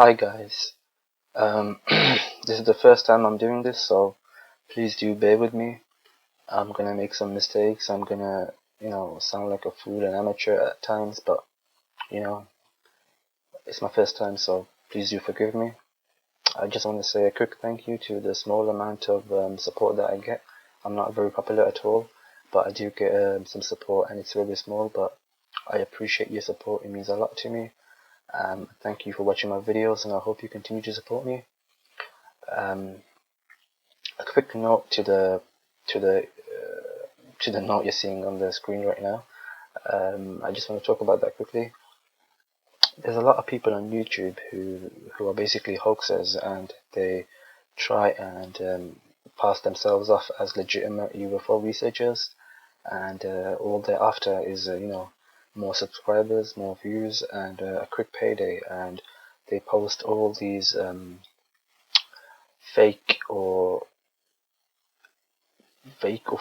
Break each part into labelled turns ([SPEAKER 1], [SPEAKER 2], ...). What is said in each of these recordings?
[SPEAKER 1] Hi guys, this is the first time I'm doing this, so please do bear with me. I'm gonna make some mistakes. I'm gonna, sound like a fool and amateur at times, but you know, it's my first time, so please do forgive me. I just want to say a quick thank you to the small amount of support that I get. I'm not very popular at all, but I do get some support, and it's very small, but I appreciate your support. It means a lot to me. Thank you for watching my videos, and I hope you continue to support me. Um, a quick note to the to the note you're seeing on the screen right now. I just want to talk about that quickly. There's a lot of people on YouTube who are basically hoaxers, and they try and pass themselves off as legitimate UFO researchers, and all they're after is more subscribers, more views, and a quick payday. And they post all these fake or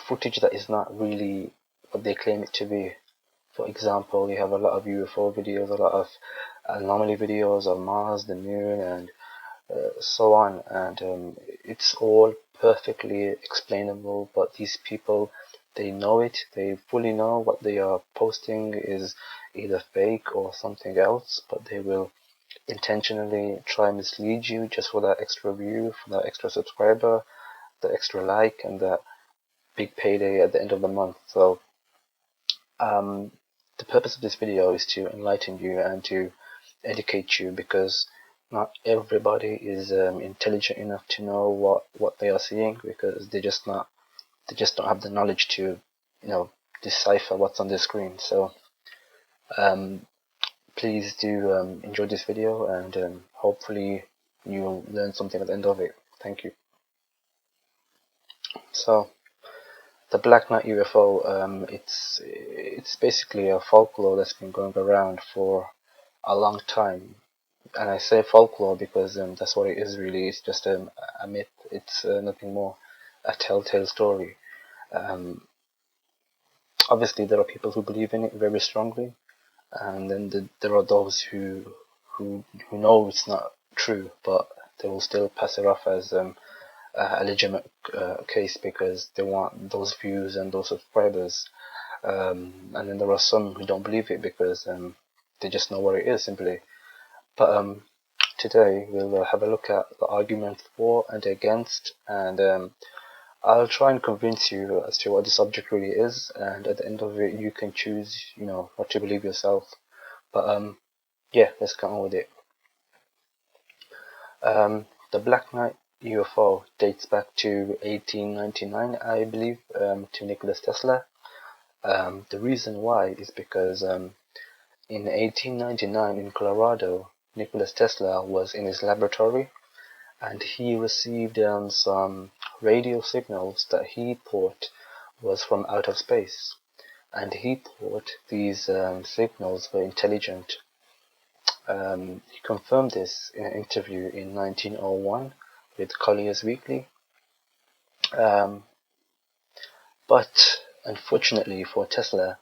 [SPEAKER 1] footage that is not really what they claim it to be. For example, you have a lot of UFO videos, a lot of anomaly videos of Mars, the Moon, and so on, and it's all perfectly explainable. But these people, they know it. They fully know what they are posting is either fake or something else, but they will intentionally try and mislead you just for that extra view, for that extra subscriber, the extra like, and that big payday at the end of the month. So the purpose of this video is to enlighten you and to educate you, because not everybody is intelligent enough to know what they are seeing, because they just don't have the knowledge to decipher what's on the screen. So please do enjoy this video, and hopefully you'll learn something at the end of it. Thank you. So the Black Knight UFO, it's basically a folklore that's been going around for a long time, and I say folklore because that's what it is really. It's just a myth. It's nothing more, a telltale story. Obviously, there are people who believe in it very strongly, and then there are those who know it's not true, but they will still pass it off as a legitimate case because they want those views and those subscribers. And then there are some who don't believe it because they just know what it is simply. But today we'll have a look at the arguments for and against, and I'll try and convince you as to what the subject really is, and at the end of it you can choose, what to believe yourself. But yeah, let's get on with it. The Black Knight UFO dates back to 1899, I believe, to Nikola Tesla. The reason why is because in 1899 in Colorado, Nikola Tesla was in his laboratory, and he received some radio signals that he thought was from out of space, and he thought these signals were intelligent. He confirmed this in an interview in 1901 with Collier's Weekly. But unfortunately for Tesla,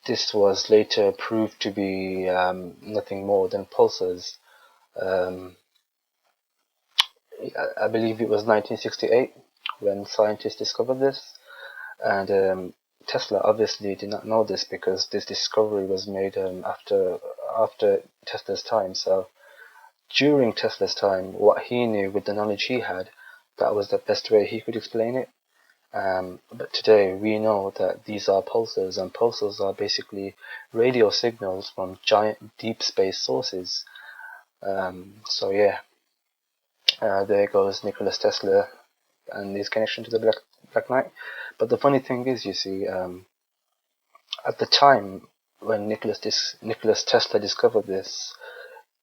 [SPEAKER 1] this was later proved to be nothing more than pulsars. I believe it was 1968 when scientists discovered this, and Tesla obviously did not know this because this discovery was made after Tesla's time. So during Tesla's time, what he knew with the knowledge he had, that was the best way he could explain it. But today we know that these are pulsars, and pulsars are basically radio signals from giant deep space sources. So yeah, there goes Nikola Tesla and his connection to the Black Knight. But the funny thing is, you see, at the time when Nikola Tesla discovered this,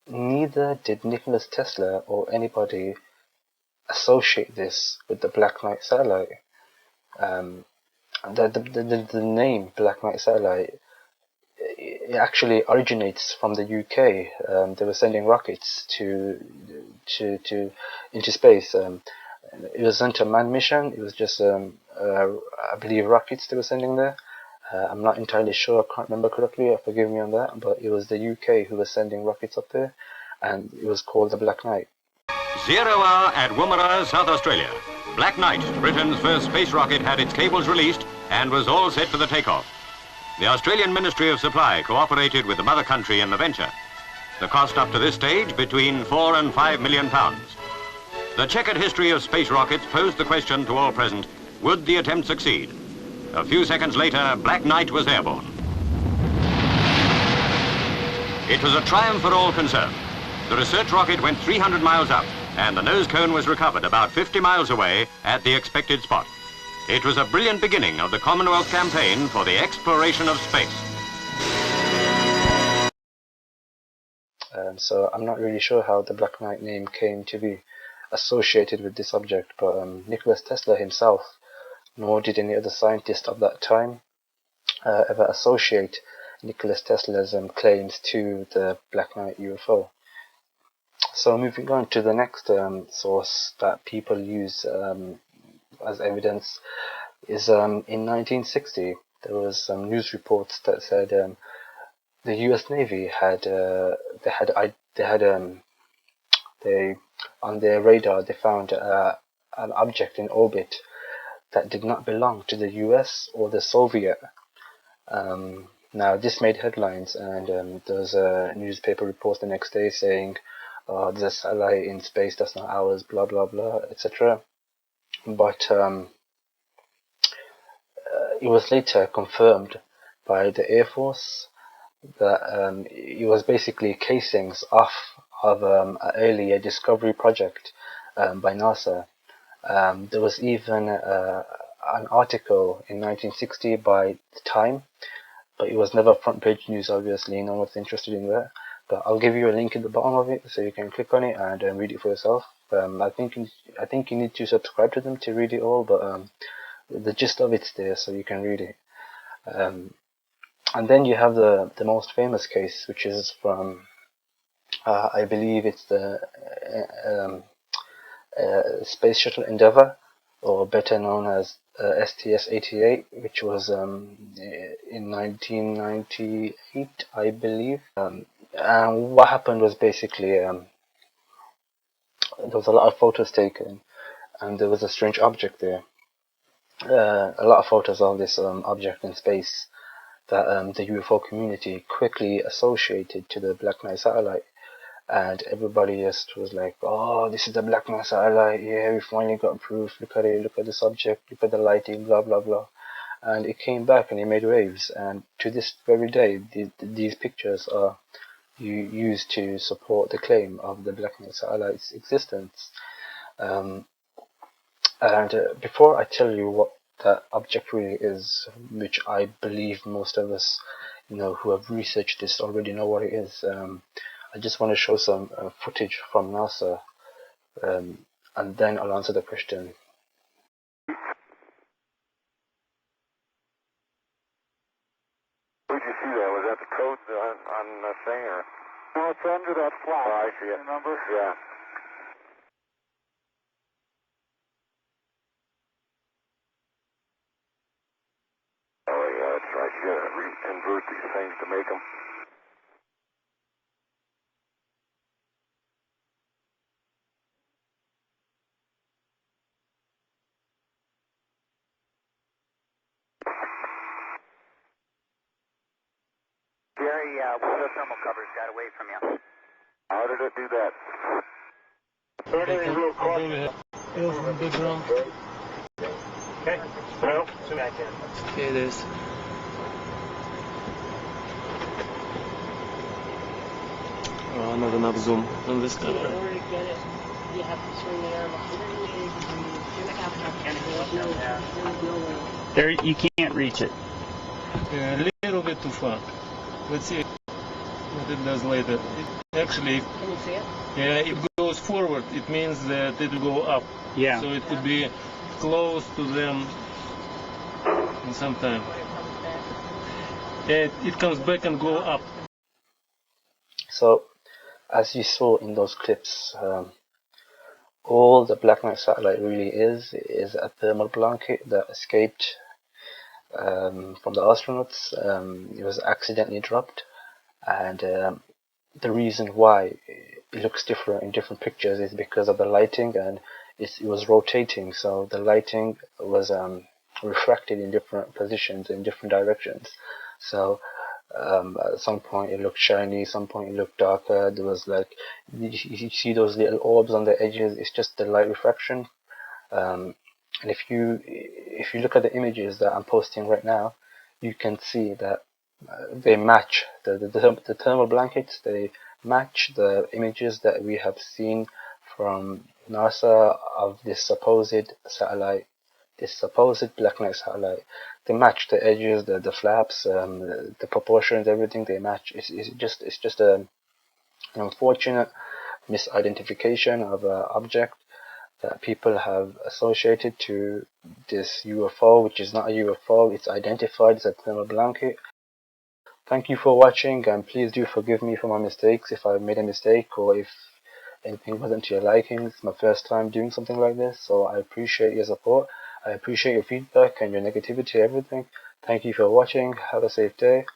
[SPEAKER 1] neither did Nikola Tesla or anybody associate this with the Black Knight satellite. The name Black Knight satellite, it actually originates from the UK. They were sending rockets into space. It wasn't a manned mission. It was just I believe rockets they were sending there. I'm not entirely sure. I can't remember correctly. Forgive me on that. But it was the UK who was sending rockets up there, and it was called the Black Knight.
[SPEAKER 2] 0 hour at Woomera, South Australia. Black Knight, Britain's first space rocket, had its cables released and was all set for the takeoff. The Australian Ministry of Supply cooperated with the mother country in the venture. The cost up to this stage between £4 and £5 million. The checkered history of space rockets posed the question to all present, would the attempt succeed? A few seconds later, Black Knight was airborne. It was a triumph for all concerned. The research rocket went 300 miles up, and the nose cone was recovered about 50 miles away at the expected spot. It was a brilliant beginning of the Commonwealth campaign for the exploration of space.
[SPEAKER 1] So I'm not really sure how the Black Knight name came to be associated with this object, but Nikola Tesla himself, nor did any other scientist of that time, ever associate Nikola Tesla's claims to the Black Knight UFO. So moving on to the next source that people use as evidence is in 1960 there was some news reports that said the U.S. Navy on their radar they found an object in orbit that did not belong to the U.S. or the Soviet. Now this made headlines, and there was a newspaper report the next day saying, there's a satellite in space that's not ours, blah blah blah, etc. But it was later confirmed by the Air Force that it was basically casings off of an earlier discovery project by NASA. There was even an article in 1960 by The Time, but it was never front page news, obviously, no one's interested in that. But I'll give you a link in the bottom of it so you can click on it and read it for yourself. I think you need to subscribe to them to read it all, but the gist of it's there so you can read it. And then you have the most famous case, which is from I believe it's the Space Shuttle Endeavour, or better known as STS-88, which was in 1998, I believe. And what happened was basically there was a lot of photos taken, and there was a strange object there. A lot of photos of this object in space that the UFO community quickly associated to the Black Knight satellite. And everybody just was like, oh, this is the Black Knight satellite, yeah, we finally got proof, look at it, look at this object, look at the lighting, blah blah blah. And it came back and it made waves, and to this very day these pictures are used to support the claim of the Black Knight satellite's existence. And before I tell you what that object really is, which I believe most of us, who have researched this already know what it is, I just want to show some footage from NASA, and then I'll answer the question.
[SPEAKER 3] Where'd you see that? Was that the code on the thing, or? No, it's under that flag. Oh, I see it. Remember? Yeah. Oh, yeah, that's right. You gotta invert these things to make them.
[SPEAKER 4] Jerry, the thermal covers got away from you.
[SPEAKER 3] How did it do that? Real quick.
[SPEAKER 4] Okay.
[SPEAKER 3] Well,
[SPEAKER 4] Back in.
[SPEAKER 5] Okay, there's another zoom on this camera.
[SPEAKER 6] In order to get it, you have to swing the arm 180 degrees.
[SPEAKER 5] There, you can't reach it. A little bit too far. Let's see what it does later. It actually,
[SPEAKER 6] Can you see it?
[SPEAKER 5] yeah, it goes forward. It means that it will go up.
[SPEAKER 4] Yeah.
[SPEAKER 5] So it could be close to them in some time. It comes back and go up.
[SPEAKER 1] So, as you saw in those clips, all the Black Knight satellite really is a thermal blanket that escaped from the astronauts. It was accidentally dropped, and the reason why it looks different in different pictures is because of the lighting, and it was rotating, so the lighting was refracted in different positions in different directions. So at some point it looked shiny, some point it looked darker. There was like, you see those little orbs on the edges, it's just the light refraction. And if you look at the images that I'm posting right now, you can see that they match the thermal blankets. They match the images that we have seen from NASA of this supposed satellite, this supposed Black Knight satellite. They match the edges, the flaps, the proportions, everything. They match. It's just an unfortunate misidentification of an object that people have associated to this UFO, which is not a UFO. It's identified as a thermal blanket. Thank you for watching, and please do forgive me for my mistakes if I made a mistake or if anything wasn't to your liking. It's my first time doing something like this, so I appreciate your support. I appreciate your feedback and your negativity, everything. Thank you for watching. Have a safe day.